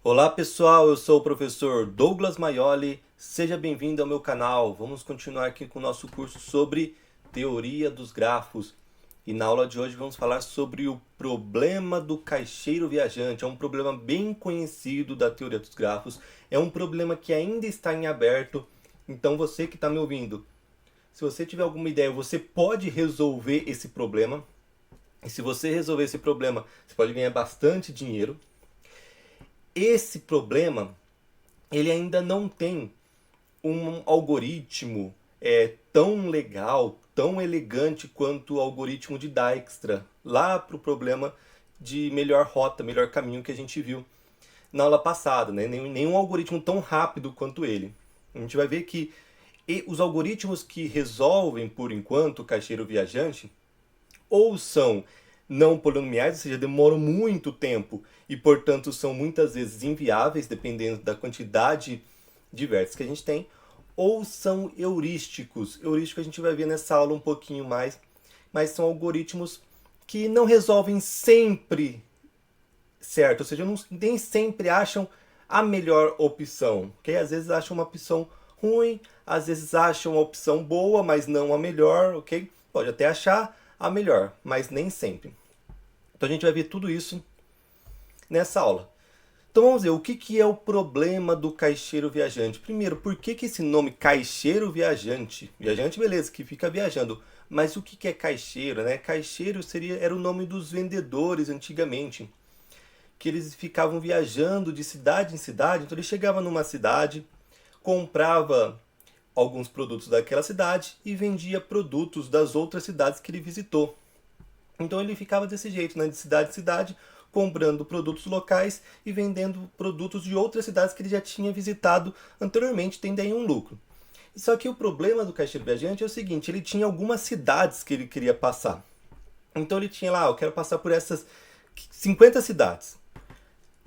Olá pessoal, eu sou o professor Douglas Maioli, seja bem-vindo ao meu canal. Vamos continuar aqui com o nosso curso sobre teoria dos grafos. E na aula de hoje vamos falar sobre o problema do caixeiro viajante. É um problema bem conhecido da teoria dos grafos, é um problema que ainda está em aberto. Então você que está me ouvindo, se você tiver alguma ideia, você pode resolver esse problema. E se você resolver esse problema, você pode ganhar bastante dinheiro. Esse problema ele ainda não tem um algoritmo tão legal, tão elegante quanto o algoritmo de Dijkstra, lá para o problema de melhor rota, melhor caminho que a gente viu na aula passada, né? Nenhum algoritmo tão rápido quanto ele. A gente vai ver que os algoritmos que resolvem, por enquanto, o caixeiro viajante, ou são não polinomiais, ou seja, demoram muito tempo e, portanto, são muitas vezes inviáveis, dependendo da quantidade de vértices que a gente tem, ou são heurísticos. Heurístico a gente vai ver nessa aula um pouquinho mais, mas são algoritmos que não resolvem sempre certo, ou seja, nem sempre acham a melhor opção, ok? Às vezes acham uma opção ruim, às vezes acham uma opção boa, mas não a melhor, ok? Pode até achar a melhor, mas nem sempre. Então a gente vai ver tudo isso nessa aula. Então vamos ver o que é o problema do caixeiro viajante. Primeiro, por que esse nome caixeiro viajante? Viajante, beleza, que fica viajando. Mas o que é caixeiro, né? Caixeiro era o nome dos vendedores antigamente, que eles ficavam viajando de cidade em cidade. Então ele chegava numa cidade, comprava alguns produtos daquela cidade e vendia produtos das outras cidades que ele visitou. Então ele ficava desse jeito, né, de cidade em cidade, comprando produtos locais e vendendo produtos de outras cidades que ele já tinha visitado anteriormente, tendo aí um lucro. Só que o problema do caixeiro viajante é o seguinte, ele tinha algumas cidades que ele queria passar. Então ele tinha lá, eu quero passar por essas 50 cidades.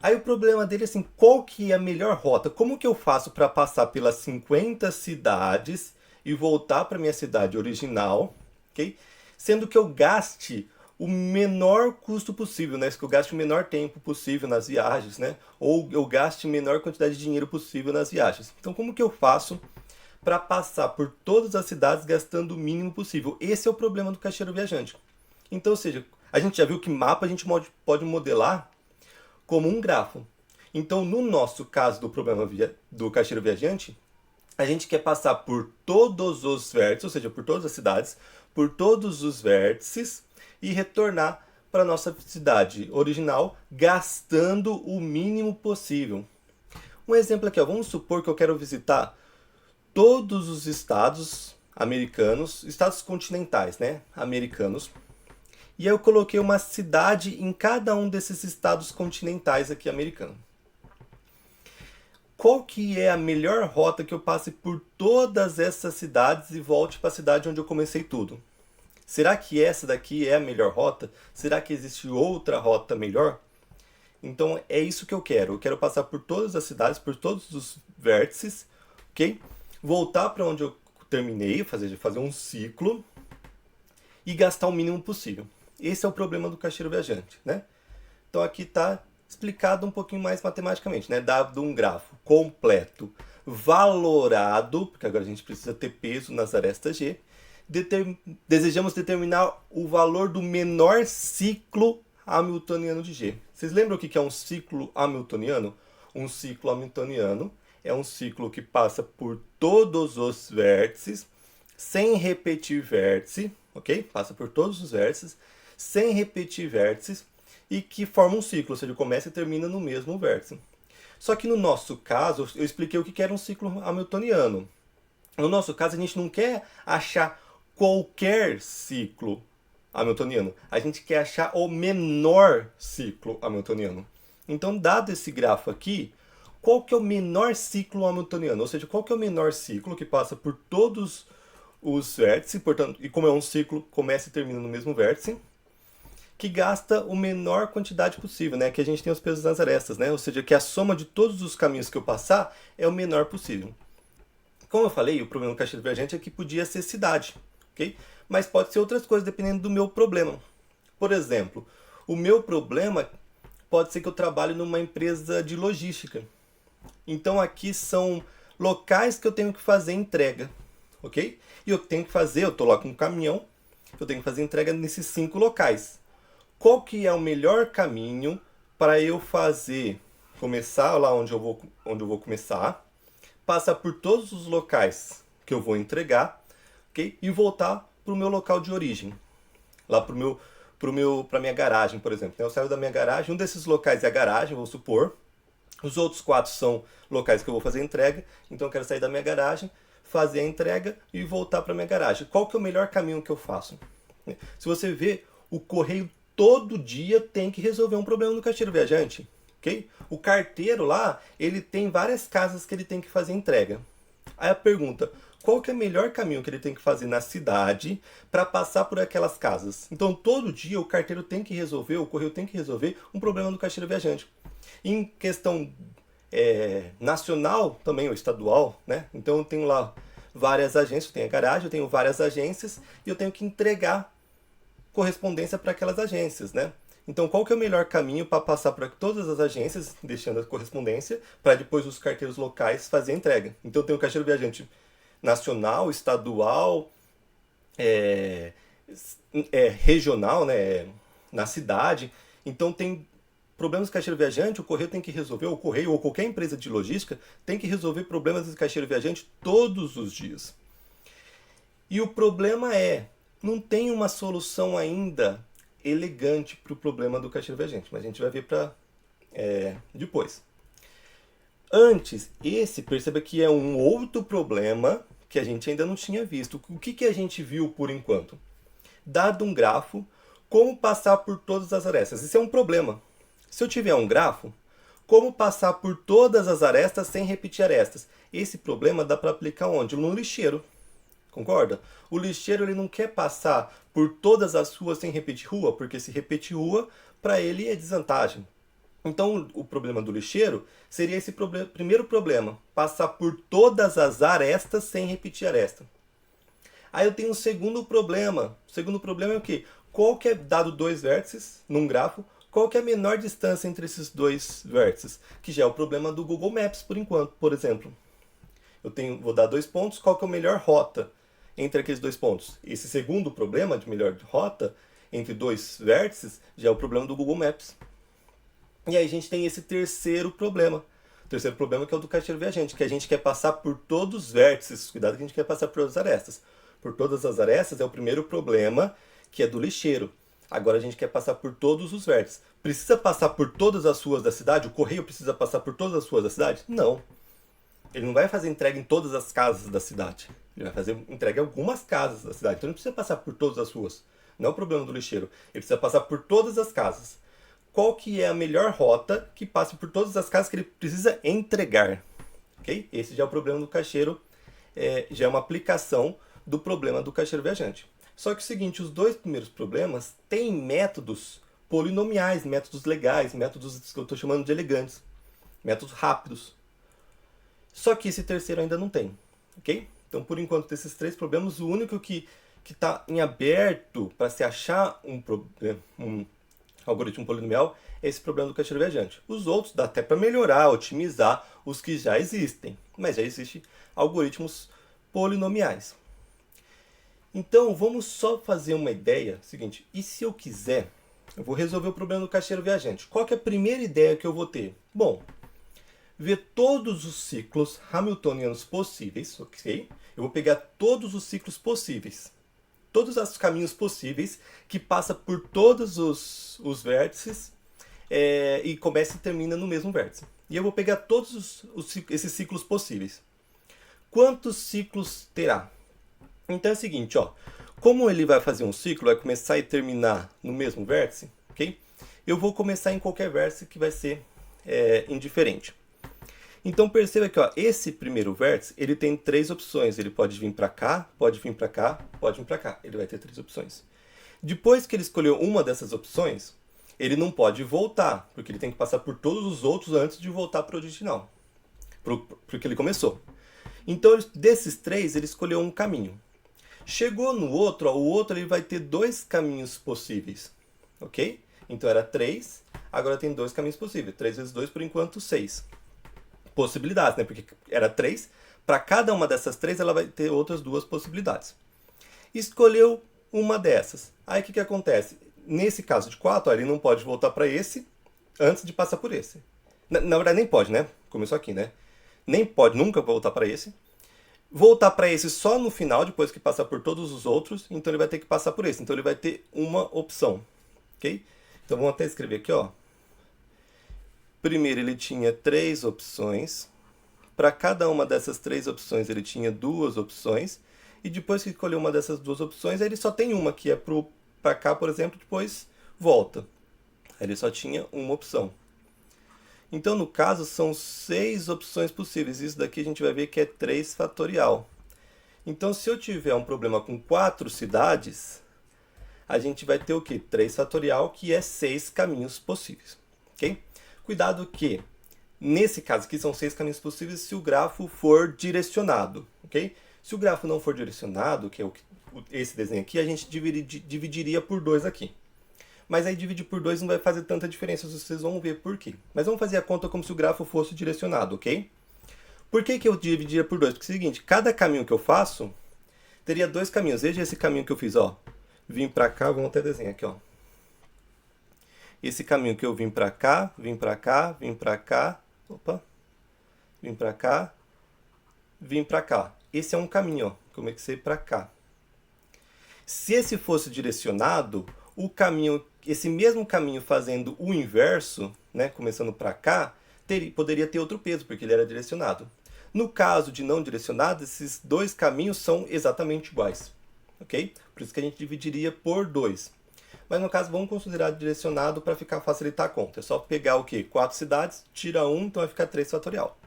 Aí o problema dele é assim, qual que é a melhor rota? Como que eu faço para passar pelas 50 cidades e voltar para minha cidade original, ok? Sendo que eu gaste o menor custo possível, né? Que eu gaste o menor tempo possível nas viagens, né? Ou eu gaste a menor quantidade de dinheiro possível nas viagens. Então como que eu faço para passar por todas as cidades gastando o mínimo possível? Esse é o problema do caixeiro viajante. Então, ou seja, a gente já viu que mapa a gente pode modelar como um grafo. Então, no nosso caso do problema do caixeiro viajante, a gente quer passar por todos os vértices, ou seja, por todas as cidades, por todos os vértices e retornar para a nossa cidade original gastando o mínimo possível. Um exemplo aqui, ó, vamos supor que eu quero visitar todos os estados americanos, estados continentais, né, americanos, e aí eu coloquei uma cidade em cada um desses estados continentais aqui americanos. Qual que é a melhor rota que eu passe por todas essas cidades e volte para a cidade onde eu comecei tudo? Será que essa daqui é a melhor rota? Será que existe outra rota melhor? Então é isso que eu quero. Eu quero passar por todas as cidades, por todos os vértices, ok? Voltar para onde eu terminei, fazer um ciclo e gastar o mínimo possível. Esse é o problema do caixeiro viajante, né? Então aqui está explicado um pouquinho mais matematicamente, né? Dado um grafo completo, valorado, porque agora a gente precisa ter peso nas arestas G, desejamos determinar o valor do menor ciclo hamiltoniano de G. Vocês lembram o que é um ciclo hamiltoniano? Um ciclo hamiltoniano é um ciclo que passa por todos os vértices, sem repetir vértice, ok? Passa por todos os vértices, sem repetir vértices, e que forma um ciclo, ou seja, começa e termina no mesmo vértice. Só que no nosso caso, eu expliquei o que era um ciclo hamiltoniano. No nosso caso, a gente não quer achar qualquer ciclo hamiltoniano. A gente quer achar o menor ciclo hamiltoniano. Então, dado esse grafo aqui, qual que é o menor ciclo hamiltoniano? Ou seja, qual que é o menor ciclo que passa por todos os vértices, portanto, e como é um ciclo, começa e termina no mesmo vértice, que gasta a menor quantidade possível, né? Que a gente tem os pesos nas arestas, né? Ou seja, que a soma de todos os caminhos que eu passar é o menor possível. Como eu falei, o problema do caixeiro viajante é que podia ser cidade, ok? Mas pode ser outras coisas dependendo do meu problema. Por exemplo, o meu problema pode ser que eu trabalhe numa empresa de logística. Então aqui são locais que eu tenho que fazer entrega, ok? E eu tenho que fazer, eu estou lá com um caminhão, eu tenho que fazer entrega nesses 5 locais. Qual que é o melhor caminho para eu fazer, começar lá onde eu vou começar, passar por todos os locais que eu vou entregar, ok? E voltar para o meu local de origem, lá para minha garagem, por exemplo. Eu saio da minha garagem, um desses locais é a garagem, vou supor. Os outros 4 são locais que eu vou fazer entrega, então eu quero sair da minha garagem, fazer a entrega e voltar para minha garagem. Qual que é o melhor caminho que eu faço? Se você vê, o correio todo dia tem que resolver um problema no caixeiro viajante, ok? O carteiro lá, ele tem várias casas que ele tem que fazer entrega. Aí a pergunta, qual que é o melhor caminho que ele tem que fazer na cidade para passar por aquelas casas? Então todo dia o carteiro tem que resolver, o correio tem que resolver um problema do caixeiro viajante. Em questão nacional também, ou estadual, né? Então eu tenho lá várias agências, eu tenho a garagem, eu tenho várias agências e eu tenho que entregar correspondência para aquelas agências, né? Então qual que é o melhor caminho para passar por todas as agências, deixando a correspondência, para depois os carteiros locais fazer a entrega? Então eu tenho o caixeiro viajante nacional, estadual, regional, né? Na cidade. Então tem problemas do caixeiro viajante, o correio tem que resolver, o correio ou qualquer empresa de logística tem que resolver problemas do caixeiro viajante todos os dias. E o problema não tem uma solução ainda elegante para o problema do caixeiro viajante, mas a gente vai ver depois. Antes, perceba que é um outro problema que a gente ainda não tinha visto. O que a gente viu por enquanto? Dado um grafo, como passar por todas as arestas. Isso é um problema. Se eu tiver um grafo, como passar por todas as arestas sem repetir arestas? Esse problema dá para aplicar onde? No lixeiro. Concorda? O lixeiro ele não quer passar por todas as ruas sem repetir rua, porque se repetir rua, para ele é desvantagem. Então, o problema do lixeiro seria esse primeiro problema, passar por todas as arestas sem repetir aresta. Aí eu tenho um segundo problema. O segundo problema é o quê? Qual que é, dado 2 vértices num grafo, qual que é a menor distância entre esses 2 vértices? Que já é o problema do Google Maps, por enquanto, por exemplo. Vou dar 2 pontos, qual que é a melhor rota entre aqueles 2 pontos? Esse segundo problema de melhor rota entre 2 vértices já é o problema do Google Maps. E aí a gente tem esse terceiro problema. O terceiro problema que é o do caixeiro viajante, que a gente quer passar por todos os vértices. Cuidado que a gente quer passar por todas as arestas. Por todas as arestas é o primeiro problema, que é do lixeiro. Agora a gente quer passar por todos os vértices. Precisa passar por todas as ruas da cidade? O correio precisa passar por todas as ruas da cidade? Não. Ele não vai fazer entrega em todas as casas da cidade. Ele vai fazer entrega em algumas casas da cidade. Então não precisa passar por todas as ruas. Não é o problema do lixeiro. Ele precisa passar por todas as casas. Qual que é a melhor rota que passe por todas as casas que ele precisa entregar? Okay? Esse já é o problema do caixeiro. Já é uma aplicação do problema do caixeiro viajante. Só que é o seguinte, os 2 primeiros problemas têm métodos polinomiais, métodos legais, métodos que eu estou chamando de elegantes, métodos rápidos. Só que esse terceiro ainda não tem, ok? Então, por enquanto, desses 3 problemas, o único que está em aberto para se achar um algoritmo polinomial é esse problema do caixeiro viajante. Os outros dá até para melhorar, otimizar os que já existem, mas já existem algoritmos polinomiais. Então, vamos só fazer uma ideia, seguinte, e se eu quiser, eu vou resolver o problema do caixeiro viajante. Qual que é a primeira ideia que eu vou ter? Bom, ver todos os ciclos hamiltonianos possíveis, ok? Eu vou pegar todos os ciclos possíveis, todos os caminhos possíveis que passa por todos os vértices e começa e termina no mesmo vértice. E eu vou pegar todos esses ciclos possíveis. Quantos ciclos terá? Então é o seguinte, ó, como ele vai fazer um ciclo, vai começar e terminar no mesmo vértice, ok? Eu vou começar em qualquer vértice que vai ser indiferente. Então perceba que ó, esse primeiro vértice ele tem 3 opções. Ele pode vir para cá, pode vir para cá, pode vir para cá. Ele vai ter 3 opções. Depois que ele escolheu uma dessas opções, ele não pode voltar, porque ele tem que passar por todos os outros antes de voltar para o original, porque ele começou. Então desses 3 ele escolheu um caminho. Chegou no outro, ó, o outro ele vai ter 2 caminhos possíveis, ok? Então era 3, agora tem 2 caminhos possíveis. 3 vezes 2, por enquanto, 6 possibilidades, né? Porque era 3. Para cada uma dessas 3, ela vai ter outras 2 possibilidades. Escolheu uma dessas. Aí o que acontece? Nesse caso de 4, ele não pode voltar para esse antes de passar por esse. Na verdade, nem pode, né? Começou aqui, né? Nem pode nunca voltar para esse. Voltar para esse só no final, depois que passar por todos os outros. Então ele vai ter que passar por esse. Então ele vai ter uma opção. Ok? Então vamos até escrever aqui, ó. Primeiro ele tinha 3 opções. Para cada uma dessas 3 opções ele tinha 2 opções. E depois que escolheu uma dessas 2 opções, ele só tem uma, que é para cá, por exemplo, depois volta. Ele só tinha uma opção. Então, no caso, são 6 opções possíveis. Isso daqui a gente vai ver que é 3 fatorial. Então, se eu tiver um problema com 4 cidades, a gente vai ter o quê? 3 fatorial, que é 6 caminhos possíveis. Ok? Cuidado que, nesse caso aqui, são 6 caminhos possíveis se o grafo for direcionado. Ok? Se o grafo não for direcionado, que é esse desenho aqui, a gente dividiria por 2 aqui. Mas aí dividir por 2 não vai fazer tanta diferença, vocês vão ver por quê. Mas vamos fazer a conta como se o grafo fosse direcionado, ok? Por que eu dividiria por 2? Porque é o seguinte, cada caminho que eu faço teria 2 caminhos. Veja esse caminho que eu fiz, ó. Vim pra cá, vamos até desenhar aqui, ó. Esse caminho que eu vim pra cá, vim pra cá, vim pra cá, opa, vim pra cá, vim pra cá. Esse é um caminho, ó, como é que ser pra cá. Se esse fosse direcionado, o caminho, esse mesmo caminho fazendo o inverso, né, começando para cá, poderia ter outro peso, porque ele era direcionado. No caso de não direcionado, esses 2 caminhos são exatamente iguais. Ok? Por isso que a gente dividiria por 2. Mas no caso, vamos considerar direcionado para facilitar a conta. É só pegar o quê? 4 cidades, tira 1, então vai ficar 3 fatorial.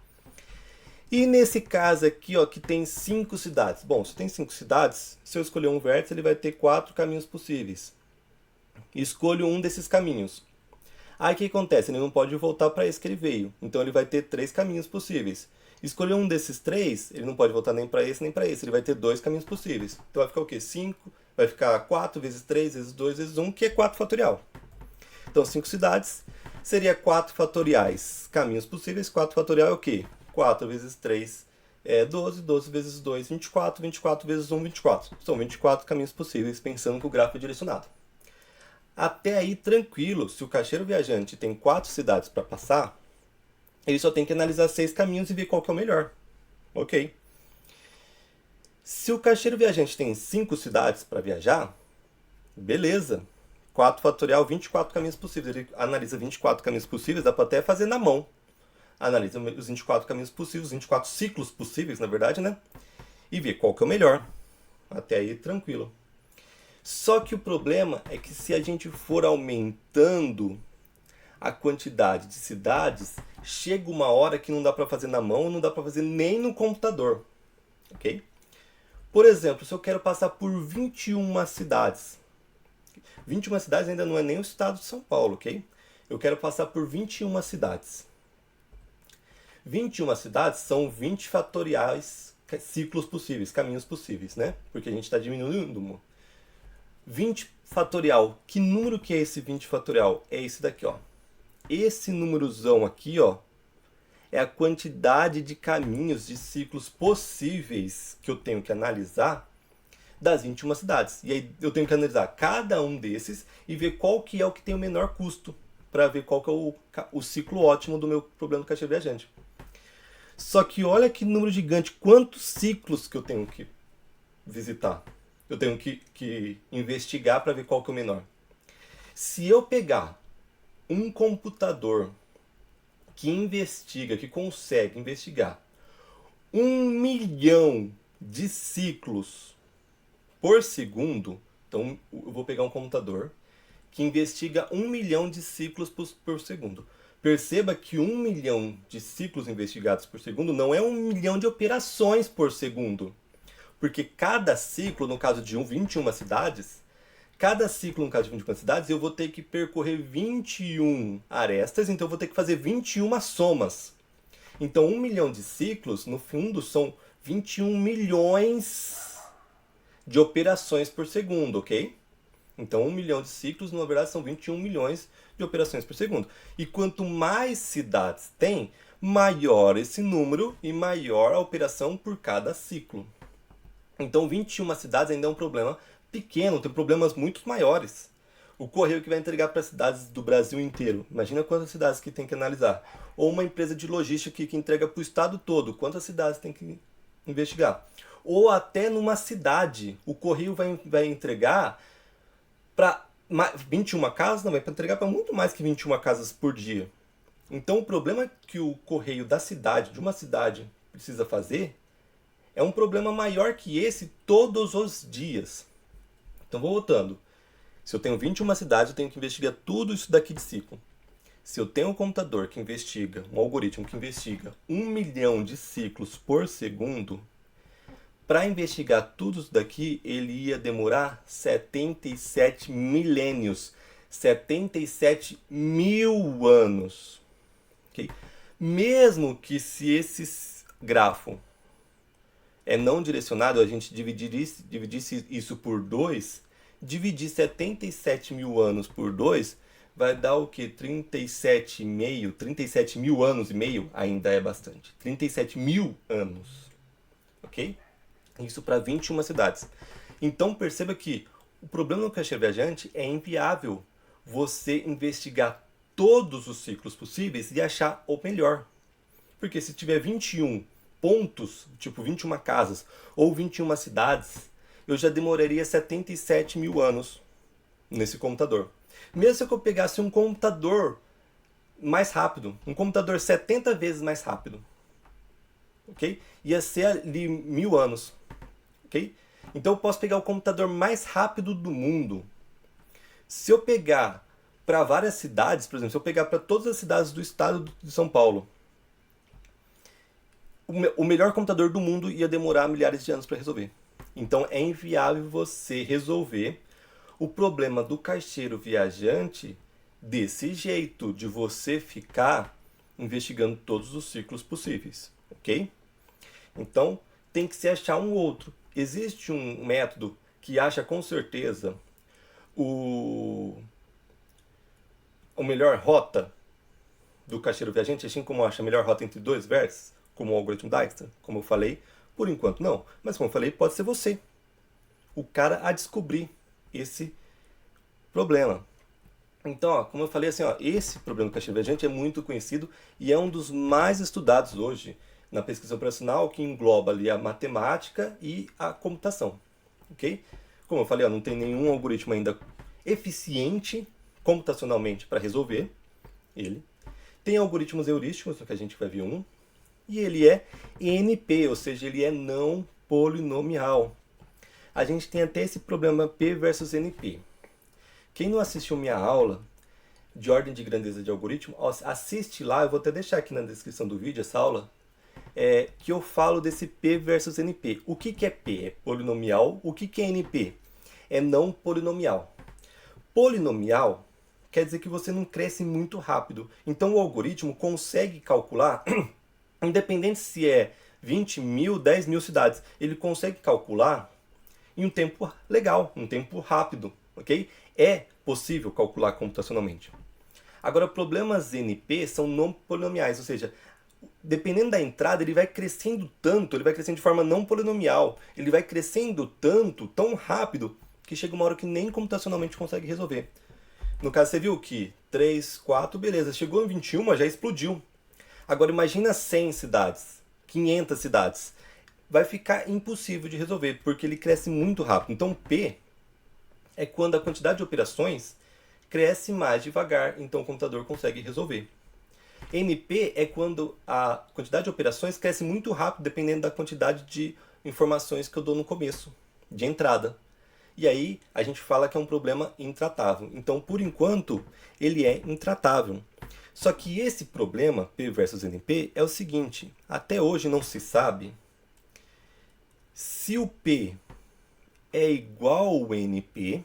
E nesse caso aqui, ó, que tem 5 cidades. Bom, se tem 5 cidades, se eu escolher um vértice, ele vai ter 4 caminhos possíveis. Escolho um desses caminhos. Aí o que acontece? Ele não pode voltar para esse que ele veio. Então ele vai ter 3 caminhos possíveis. Escolher um desses 3, ele não pode voltar nem para esse nem para esse. Ele vai ter 2 caminhos possíveis. Então vai ficar o quê? 5, vai ficar 4 vezes 3 vezes 2 vezes 1, que é 4 fatorial. Então 5 cidades seria 4 fatoriais. Caminhos possíveis, 4 fatorial é o quê? 4 vezes 3 é 12, 12 vezes 2, 24, 24 vezes 1, 24. São 24 caminhos possíveis, pensando que o grafo é direcionado. Até aí, tranquilo, se o caixeiro viajante tem 4 cidades para passar, ele só tem que analisar 6 caminhos e ver qual que é o melhor. Ok. Se o caixeiro viajante tem 5 cidades para viajar, beleza. 4 fatorial, 24 caminhos possíveis. Ele analisa 24 caminhos possíveis, dá para até fazer na mão. Analisa os 24 caminhos possíveis, os 24 ciclos possíveis, na verdade, né? E vê qual que é o melhor. Até aí, tranquilo. Só que o problema é que se a gente for aumentando a quantidade de cidades, chega uma hora que não dá para fazer na mão, não dá para fazer nem no computador, ok? Por exemplo, se eu quero passar por 21 cidades, 21 cidades ainda não é nem o estado de São Paulo, ok? Eu quero passar por 21 cidades. 21 cidades são 20 fatoriais ciclos possíveis, caminhos possíveis, né? Porque a gente está diminuindo. 20 fatorial. Que número que é esse 20 fatorial? É esse daqui, ó. Esse númerozão aqui, ó, é a quantidade de caminhos, de ciclos possíveis que eu tenho que analisar das 21 cidades. E aí eu tenho que analisar cada um desses e ver qual que é o que tem o menor custo, para ver qual que é o ciclo ótimo do meu problema do caixeiro viajante. Só que olha que número gigante, quantos ciclos que eu tenho que visitar. Eu tenho que investigar para ver qual que é o menor. Se eu pegar um computador que investiga, que consegue investigar 1.000.000 de ciclos por segundo, então eu vou pegar um computador que investiga 1.000.000 de ciclos por segundo. Perceba que 1.000.000 de ciclos investigados por segundo não é 1.000.000 de operações por segundo. Porque cada ciclo, no caso de 21 cidades, cada ciclo, no caso de 21 cidades, eu vou ter que percorrer 21 arestas, então eu vou ter que fazer 21 somas. Então 1.000.000 de ciclos, no fundo, são 21 milhões de operações por segundo, ok? Então 1 milhão de ciclos, na verdade, são 21 milhões de operações por segundo. E quanto mais cidades tem, maior esse número e maior a operação por cada ciclo. Então 21 cidades ainda é um problema pequeno, tem problemas muito maiores. O correio que vai entregar para cidades do Brasil inteiro, imagina quantas cidades que tem que analisar. Ou uma empresa de logística que entrega para o estado todo, quantas cidades tem que investigar. Ou até numa cidade, o correio vai entregar para 21 casas, não, vai entregar para muito mais que 21 casas por dia. Então o problema que o correio da cidade, de uma cidade, precisa fazer é um problema maior que esse todos os dias. Então voltando. Se eu tenho 21 cidades, eu tenho que investigar tudo isso daqui de ciclo. Se eu tenho um computador que investiga, um algoritmo que investiga 1 milhão de ciclos por segundo, para investigar tudo isso daqui, ele ia demorar 77 milênios, 77 mil anos. Okay? Mesmo que se esse grafo é não direcionado, a gente dividisse isso por 2, dividir 77 mil anos por 2 vai dar o que? 37,5, 37 mil anos e meio ainda é bastante. 37 mil anos. Ok? Isso para 21 cidades. Então perceba que o problema do caixeiro viajante é inviável você investigar todos os ciclos possíveis e achar o melhor. Porque se tiver 21 pontos, tipo 21 casas ou 21 cidades, eu já demoraria 77 mil anos nesse computador. Mesmo se eu pegasse um computador mais rápido, um computador 70 vezes mais rápido, ok? Ia ser ali 1000 anos, ok? Então eu posso pegar o computador mais rápido do mundo. Se eu pegar para várias cidades, por exemplo, se eu pegar para todas as cidades do estado de São Paulo, o melhor computador do mundo ia demorar milhares de anos para resolver. Então é inviável você resolver o problema do caixeiro viajante desse jeito, de você ficar investigando todos os ciclos possíveis, ok? Então tem que se achar um outro. Existe um método que acha com certeza a melhor rota do caixeiro viajante, assim como acha a melhor rota entre dois vértices, como o algoritmo Dijkstra, como eu falei, por enquanto não. Mas como eu falei, pode ser você, o cara a descobrir esse problema. Então, ó, como eu falei assim, ó, esse problema do caixeiro viajante é muito conhecido e é um dos mais estudados hoje na pesquisa operacional, que engloba ali a matemática e a computação, ok? Como eu falei, ó, não tem nenhum algoritmo ainda eficiente computacionalmente para resolver ele. Tem algoritmos heurísticos, que a gente vai ver um, e ele é NP, ou seja, ele é não polinomial. A gente tem até esse problema P versus NP. Quem não assistiu minha aula de ordem de grandeza de algoritmo, assiste lá, eu vou até deixar aqui na descrição do vídeo essa aula, que eu falo desse P versus NP. O que é P? É polinomial. O que é NP? É não polinomial. Polinomial quer dizer que você não cresce muito rápido. Então o algoritmo consegue calcular, independente se é 20 mil, 10 mil cidades, ele consegue calcular em um tempo legal, um tempo rápido, ok? É possível calcular computacionalmente. Agora, problemas NP são não polinomiais, ou seja, dependendo da entrada, ele vai crescendo tanto, ele vai crescendo de forma não polinomial, ele vai crescendo tanto, tão rápido, que chega uma hora que nem computacionalmente consegue resolver. No caso, você viu que 3, 4, beleza, chegou em 21, já explodiu. Agora imagina 100 cidades, 500 cidades. Vai ficar impossível de resolver, porque ele cresce muito rápido. Então P é quando a quantidade de operações cresce mais devagar, então o computador consegue resolver. NP é quando a quantidade de operações cresce muito rápido, dependendo da quantidade de informações que eu dou no começo, de entrada. E aí a gente fala que é um problema intratável. Então, por enquanto, ele é intratável. Só que esse problema, P versus NP, é o seguinte: até hoje não se sabe se o P é igual ao NP.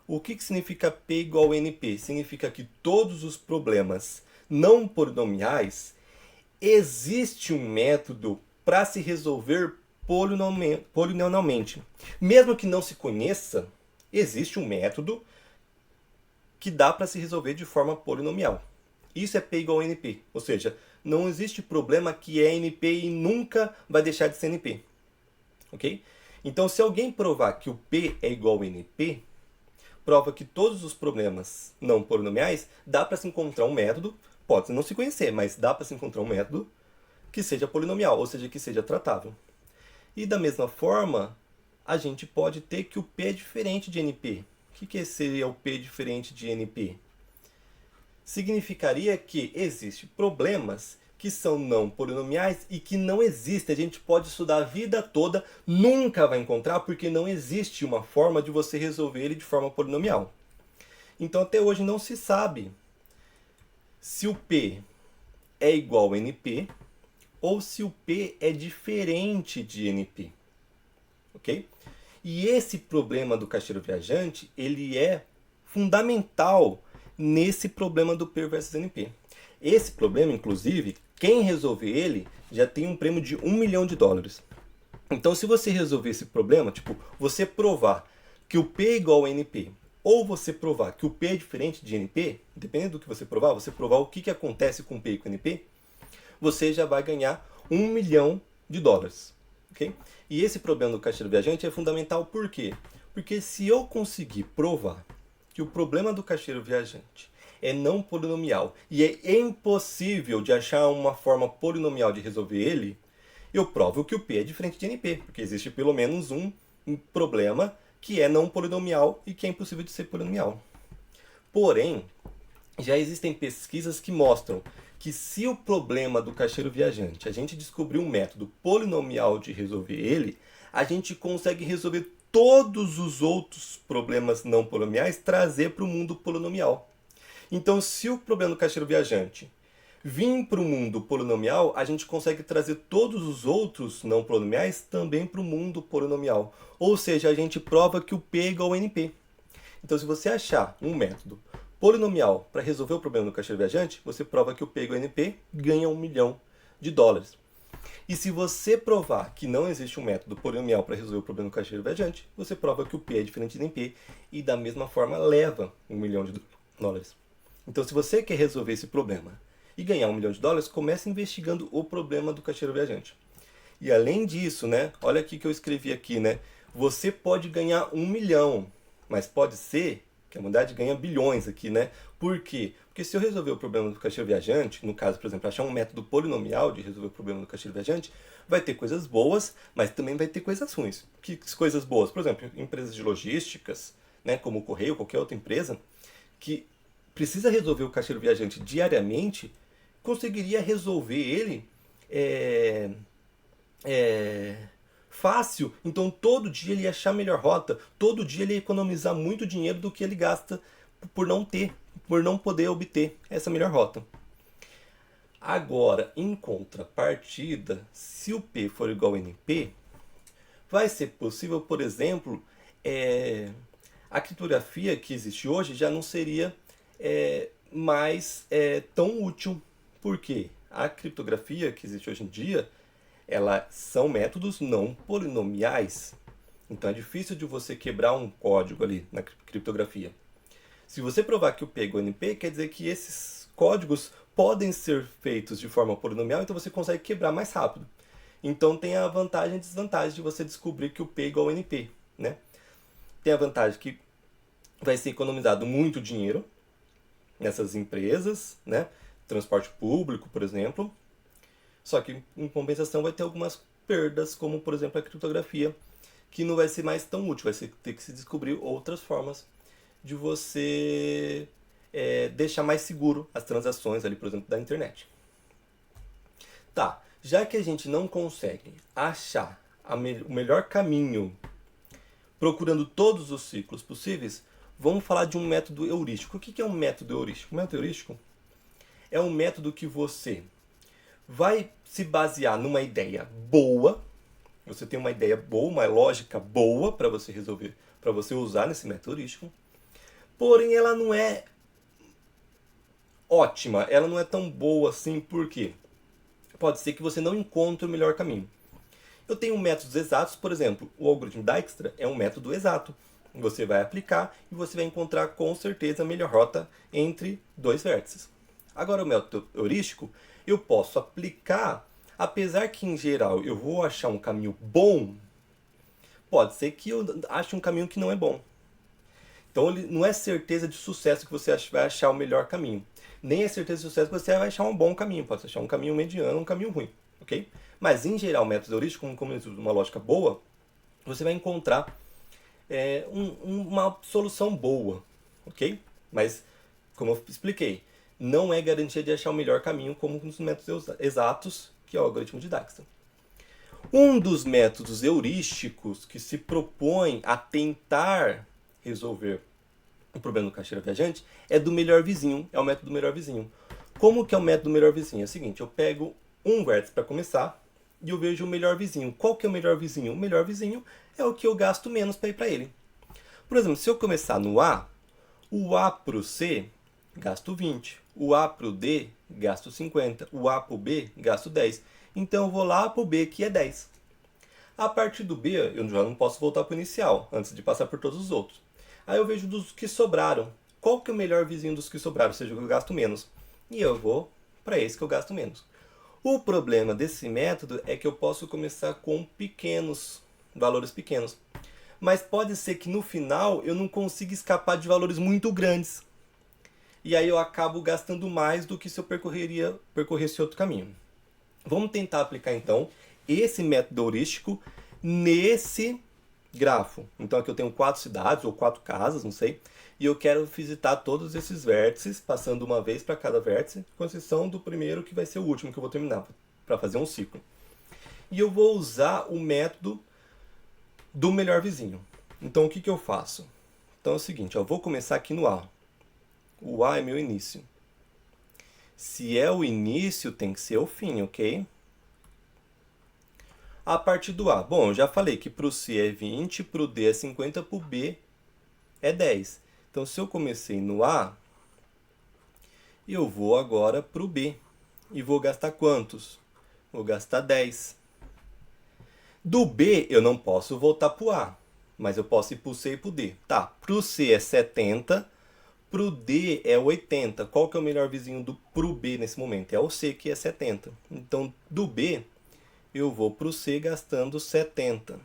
O que significa P igual ao NP? Significa que todos os problemas não polinomiais existe um método para se resolver polinomialmente. Mesmo que não se conheça existe um método que dá para se resolver de forma polinomial. Isso é P igual a NP, ou seja, não existe problema que é NP e nunca vai deixar de ser NP. Ok? Então, se alguém provar que o P é igual a NP, prova que todos os problemas não polinomiais dá para se encontrar um método, pode não se conhecer, mas dá para se encontrar um método que seja polinomial, ou seja, que seja tratável. E da mesma forma, a gente pode ter que o P é diferente de NP. O que seria o P diferente de NP? Significaria que existem problemas que são não polinomiais e que não existem. A gente pode estudar a vida toda, nunca vai encontrar, porque não existe uma forma de você resolver ele de forma polinomial. Então até hoje não se sabe se o P é igual a NP ou se o P é diferente de NP. Ok? E esse problema do caixeiro viajante, ele é fundamental nesse problema do P versus NP. Esse problema, inclusive, quem resolver ele já tem um prêmio de $1 milhão. Então, se você resolver esse problema, tipo, você provar que o P é igual a NP, ou você provar que o P é diferente de NP, dependendo do que você provar o que acontece com o P e com o NP, você já vai ganhar $1 milhão. Okay? E esse problema do caixeiro viajante é fundamental por quê? Porque se eu conseguir provar que o problema do caixeiro viajante é não polinomial e é impossível de achar uma forma polinomial de resolver ele, eu provo que o P é diferente de NP, porque existe pelo menos um problema que é não polinomial e que é impossível de ser polinomial. Porém, já existem pesquisas que mostram que se o problema do caixeiro viajante a gente descobrir um método polinomial de resolver ele, a gente consegue resolver todos os outros problemas não polinomiais, trazer para o mundo polinomial. Então, se o problema do caixeiro viajante vir para o mundo polinomial, a gente consegue trazer todos os outros não polinomiais também para o mundo polinomial. Ou seja, a gente prova que o P é igual a NP. Então, se você achar um método polinomial para resolver o problema do caixeiro viajante, você prova que o P é igual a NP, ganha $1 milhão. E se você provar que não existe um método polinomial para resolver o problema do caixeiro viajante, você prova que o P é diferente de NP e da mesma forma leva $1 milhão. Então, se você quer resolver esse problema e ganhar $1 milhão, comece investigando o problema do caixeiro viajante. E além disso, né, olha aqui que eu escrevi aqui, né, você pode ganhar $1 milhão, mas pode ser que a humanidade ganha bilhões aqui, né? Por quê? Porque se eu resolver o problema do caixeiro viajante, no caso, por exemplo, achar um método polinomial de resolver o problema do caixeiro viajante, vai ter coisas boas, mas também vai ter coisas ruins. Que coisas boas? Por exemplo, empresas de logísticas, né, como o Correio, qualquer outra empresa, que precisa resolver o caixeiro viajante diariamente, conseguiria resolver ele fácil. Então todo dia ele ia achar a melhor rota, todo dia ele ia economizar muito dinheiro do que ele gasta por não poder obter essa melhor rota. Agora, em contrapartida, se o P for igual a NP, vai ser possível, por exemplo, a criptografia que existe hoje já não seria mais tão útil. Por quê? A criptografia que existe hoje em dia, são métodos não polinomiais. Então é difícil de você quebrar um código ali na criptografia. Se você provar que o P é igual a NP, quer dizer que esses códigos podem ser feitos de forma polinomial, então você consegue quebrar mais rápido. Então tem a vantagem e desvantagem de você descobrir que o P é igual a NP, né? Tem a vantagem que vai ser economizado muito dinheiro nessas empresas, né? Transporte público, por exemplo. Só que, em compensação, vai ter algumas perdas, como, por exemplo, a criptografia, que não vai ser mais tão útil. Vai ter que se descobrir outras formas de você deixar mais seguro as transações, ali, por exemplo, da internet. Tá, já que a gente não consegue achar o melhor caminho procurando todos os ciclos possíveis, vamos falar de um método heurístico. O que é um método heurístico? Um método heurístico é um método que você vai se basear numa ideia boa. Você tem uma ideia boa, uma lógica boa para você resolver, para você usar nesse método heurístico. Porém, ela não é ótima, ela não é tão boa assim, porque pode ser que você não encontre o melhor caminho. Eu tenho métodos exatos, por exemplo, o algoritmo Dijkstra é um método exato. Você vai aplicar e você vai encontrar com certeza a melhor rota entre dois vértices. Agora, o método heurístico, eu posso aplicar, apesar que em geral eu vou achar um caminho bom, pode ser que eu ache um caminho que não é bom. Então, ele não é certeza de sucesso que você vai achar o melhor caminho. Nem é certeza de sucesso que você vai achar um bom caminho. Pode achar um caminho mediano, um caminho ruim, ok? Mas, em geral, o método heurístico, como uma lógica boa, você vai encontrar uma solução boa, ok? Mas, como eu expliquei, não é garantia de achar o melhor caminho como nos métodos exatos, que é o algoritmo de Dijkstra. Um dos métodos heurísticos que se propõe a tentar resolver o problema do caixeiro viajante é do melhor vizinho, é o método do melhor vizinho. Como que é o método do melhor vizinho? É o seguinte, eu pego um vértice para começar e eu vejo o melhor vizinho. Qual que é o melhor vizinho? O melhor vizinho é o que eu gasto menos para ir para ele. Por exemplo, se eu começar no A, o A para o C, gasto 20. O A para o D, gasto 50. O A para o B, gasto 10. Então eu vou lá para o B, que é 10. A partir do B, eu já não posso voltar para o inicial, antes de passar por todos os outros. Aí eu vejo dos que sobraram. Qual que é o melhor vizinho dos que sobraram? Ou seja, o que eu gasto menos. E eu vou para esse que eu gasto menos. O problema desse método é que eu posso começar com pequenos, valores pequenos. Mas pode ser que no final eu não consiga escapar de valores muito grandes. E aí eu acabo gastando mais do que se eu percorresse outro caminho. Vamos tentar aplicar então esse método heurístico nesse grafo. Então aqui eu tenho 4 cidades ou 4 casas, não sei, e eu quero visitar todos esses vértices, passando uma vez para cada vértice, com exceção do primeiro que vai ser o último que eu vou terminar, para fazer um ciclo. E eu vou usar o método do melhor vizinho. Então o que, que eu faço? Então é o seguinte, eu vou começar aqui no A. O A é meu início. Se é o início, tem que ser o fim, ok? A partir do A. Bom, eu já falei que para o C é 20, para o D é 50, para o B é 10. Então, se eu comecei no A, eu vou agora para o B. E vou gastar quantos? Vou gastar 10. Do B, eu não posso voltar para o A, mas eu posso ir para o C e para o D. Tá, para o C é 70, para o D é 80. Qual que é o melhor vizinho para o B nesse momento? É o C, que é 70. Então, do B, eu vou para o C gastando 70.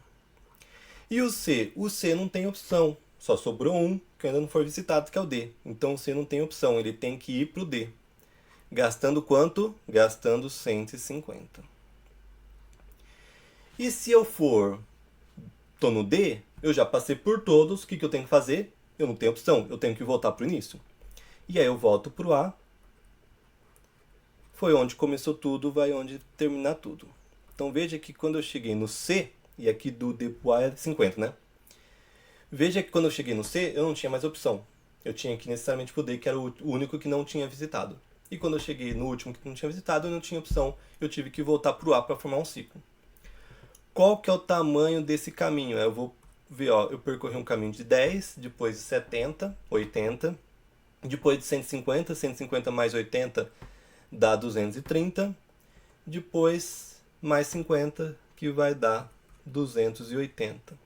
E o C? O C não tem opção. Só sobrou um que ainda não foi visitado, que é o D. Então o C não tem opção, ele tem que ir para o D. Gastando quanto? Gastando 150. E se eu tô no D, eu já passei por todos, o que eu tenho que fazer? Eu não tenho opção, eu tenho que voltar para o início. E aí eu volto para o A. Foi onde começou tudo, vai onde terminar tudo. Então veja que quando eu cheguei no C, e aqui do D para o A é 50, né? Veja que quando eu cheguei no C, eu não tinha mais opção. Eu tinha que necessariamente pro D, que era o único que não tinha visitado. E quando eu cheguei no último que não tinha visitado, eu não tinha opção. Eu tive que voltar pro A para formar um ciclo. Qual que é o tamanho desse caminho? Eu vou ver, ó, eu percorri um caminho de 10, depois de 70, 80, depois de 150, 150 mais 80 dá 230, depois mais 50, que vai dar 280.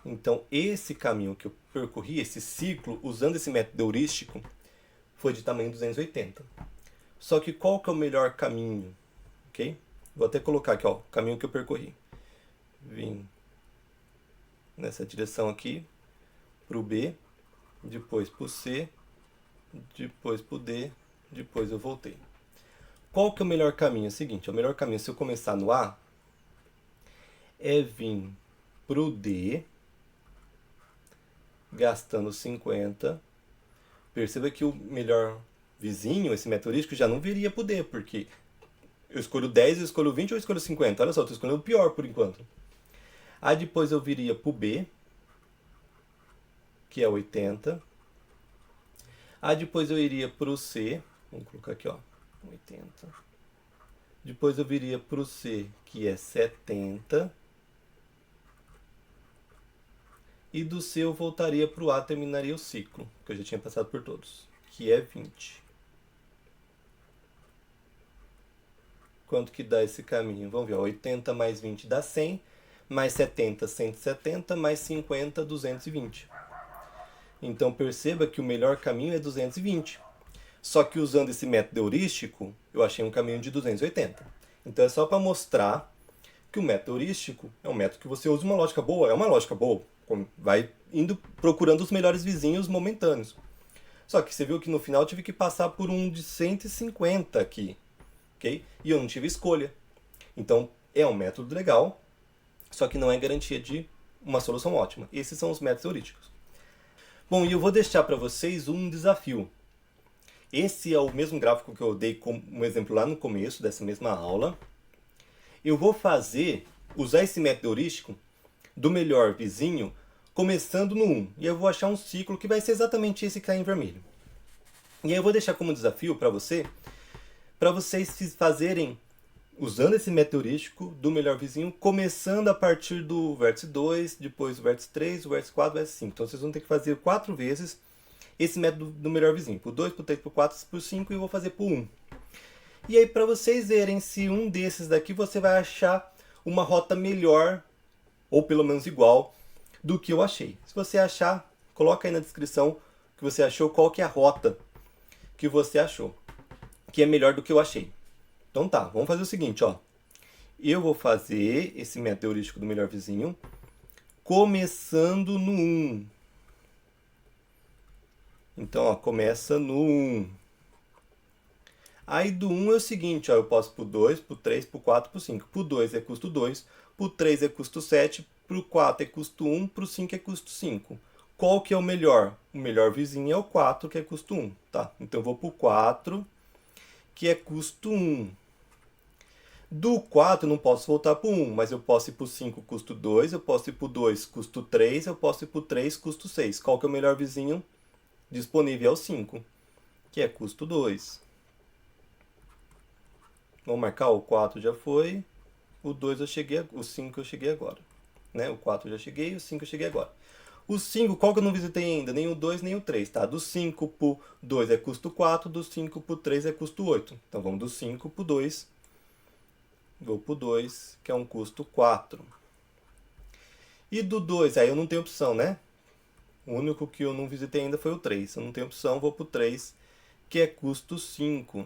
Então, esse caminho que eu percorri, esse ciclo, usando esse método heurístico, foi de tamanho 280. Só que qual que é o melhor caminho? Ok? Vou até colocar aqui, ó, o caminho que eu percorri. Vim nessa direção aqui, para o B, depois para o C, depois para o D, depois eu voltei. Qual que é o melhor caminho? É o seguinte, o melhor caminho, se eu começar no A, é vir para o D, gastando 50. Perceba que o melhor vizinho, esse método heurístico, já não viria para o D, porque eu escolho 10, eu escolho 20 ou eu escolho 50. Olha só, eu estou escolhendo o pior por enquanto. Aí depois eu viria para o B, que é 80. Aí depois eu iria para o C, vamos colocar aqui, ó, 80. Depois eu viria para o C, que é 70. E do C eu voltaria para o A, terminaria o ciclo, que eu já tinha passado por todos, que é 20. Quanto que dá esse caminho? Vamos ver, ó, 80 mais 20 dá 100. mais 70, 170, mais 50, 220. Então perceba que o melhor caminho é 220. Só que usando esse método heurístico, eu achei um caminho de 280. Então é só para mostrar que o método heurístico é um método que você usa uma lógica boa, é uma lógica boa, vai indo procurando os melhores vizinhos momentâneos. Só que você viu que no final eu tive que passar por um de 150 aqui, ok? E eu não tive escolha. Então é um método legal, só que não é garantia de uma solução ótima. Esses são os métodos heurísticos. Bom, e eu vou deixar para vocês um desafio. Esse é o mesmo gráfico que eu dei como um exemplo lá no começo dessa mesma aula. Eu vou usar esse método heurístico do melhor vizinho, começando no 1. E eu vou achar um ciclo que vai ser exatamente esse que está em vermelho. E aí eu vou deixar como desafio para vocês fazerem, usando esse método heurístico do melhor vizinho, começando a partir do vértice 2, depois o vértice 3, o vértice 4, o vértice 5. Então vocês vão ter que fazer 4 vezes esse método do melhor vizinho. Por 2, por 3, por 4, por 5 e eu vou fazer por 1. E aí para vocês verem se um desses daqui você vai achar uma rota melhor, ou pelo menos igual, do que eu achei. Se você achar, coloca aí na descrição que você achou, qual que é a rota que você achou, que é melhor do que eu achei. Então tá, vamos fazer o seguinte, ó. Eu vou fazer esse método heurístico do melhor vizinho, começando no 1. Então, ó, começa no 1. Aí do 1 é o seguinte, ó, eu posso pro 2, pro 3, pro 4, pro 5. Pro 2 é custo 2, pro 3 é custo 7, pro 4 é custo 1, pro 5 é custo 5. Qual que é o melhor? O melhor vizinho é o 4, que é custo 1. Tá? Então eu vou pro 4, que é custo 1. Do 4 eu não posso voltar pro 1, mas eu posso ir pro 5, custo 2, eu posso ir pro 2, custo 3, eu posso ir pro 3, custo 6. Qual que é o melhor vizinho disponível? É o 5, que é custo 2. Vamos marcar, o 4 já foi, o 2 eu cheguei, o 5 eu cheguei agora. Né? O 4 eu já cheguei, o 5 eu cheguei agora. O 5, qual que eu não visitei ainda? Nem o 2, nem o 3, tá? Do 5 pro 2 é custo 4, do 5 pro 3 é custo 8. Então vamos do 5 pro 2. Vou pro 2, que é um custo 4. E do 2, aí eu não tenho opção, né? O único que eu não visitei ainda foi o 3. Eu não tenho opção, vou pro 3, que é custo 5.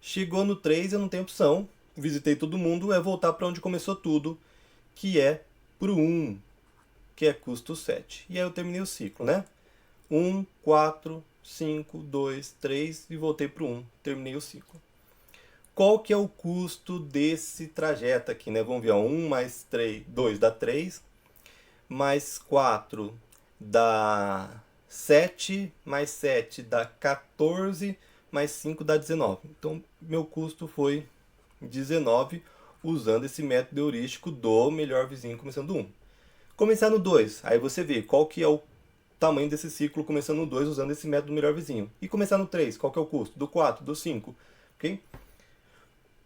Chegou no 3, eu não tenho opção. Visitei todo mundo, é voltar para onde começou tudo, que é pro 1, que é custo 7. E aí eu terminei o ciclo, né? 1, 4, 5, 2, 3 e voltei pro 1. Terminei o ciclo. Qual que é o custo desse trajeto aqui, né? Vamos ver, ó, 1 mais 3, 2 dá 3, mais 4 dá 7, mais 7 dá 14, mais 5 dá 19. Então, meu custo foi 19, usando esse método heurístico do melhor vizinho começando do 1. Começar no 2, aí você vê qual que é o tamanho desse ciclo começando no 2, usando esse método do melhor vizinho. E começar no 3, qual que é o custo? Do 4, do 5, ok?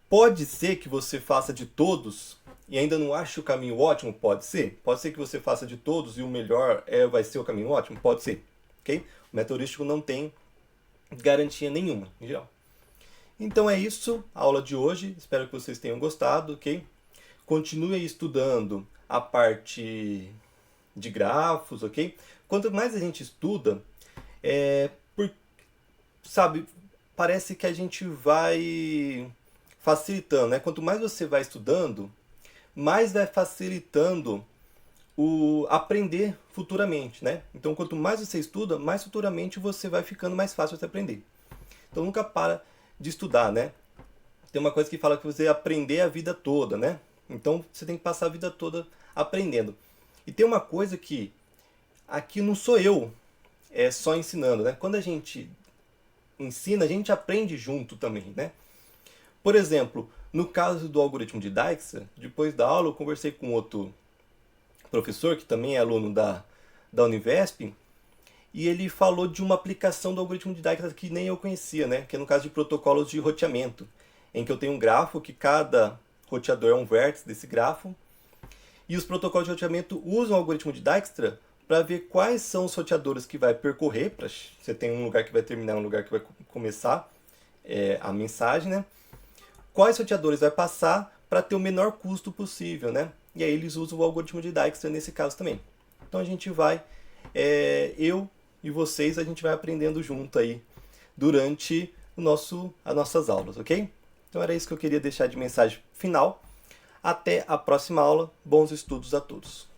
Pode ser que você faça de todos e ainda não ache o caminho ótimo? Pode ser. Pode ser que você faça de todos e o melhor vai ser o caminho ótimo? Pode ser, ok? O método heurístico não tem garantia nenhuma, em geral. Então é isso, a aula de hoje. Espero que vocês tenham gostado, ok? Continue aí estudando a parte de grafos, ok? Quanto mais a gente estuda, sabe, parece que a gente vai facilitando, né? Quanto mais você vai estudando, mais vai facilitando o aprender futuramente, né? Então, quanto mais você estuda, mais futuramente você vai ficando mais fácil de aprender. Então, nunca para de estudar, né? Tem uma coisa que fala que você aprender a vida toda, né? Então, você tem que passar a vida toda aprendendo. E tem uma coisa que aqui não sou eu só ensinando, né? Quando a gente ensina, a gente aprende junto também, né? Por exemplo, no caso do algoritmo de Dijkstra, depois da aula eu conversei com outro professor, que também é aluno da Univesp, e ele falou de uma aplicação do algoritmo de Dijkstra que nem eu conhecia, né? Que é no caso de protocolos de roteamento, em que eu tenho um grafo que cada roteador é um vértice desse grafo, e os protocolos de roteamento usam o algoritmo de Dijkstra para ver quais são os roteadores que vai percorrer, você tem um lugar que vai terminar, um lugar que vai começar a mensagem, né? Quais roteadores vai passar para ter o menor custo possível, né? e aí eles usam o algoritmo de Dijkstra nesse caso também. Então a gente vai, eu e vocês, a gente vai aprendendo junto aí durante as nossas aulas, ok? Então era isso que eu queria deixar de mensagem final. Até a próxima aula. Bons estudos a todos.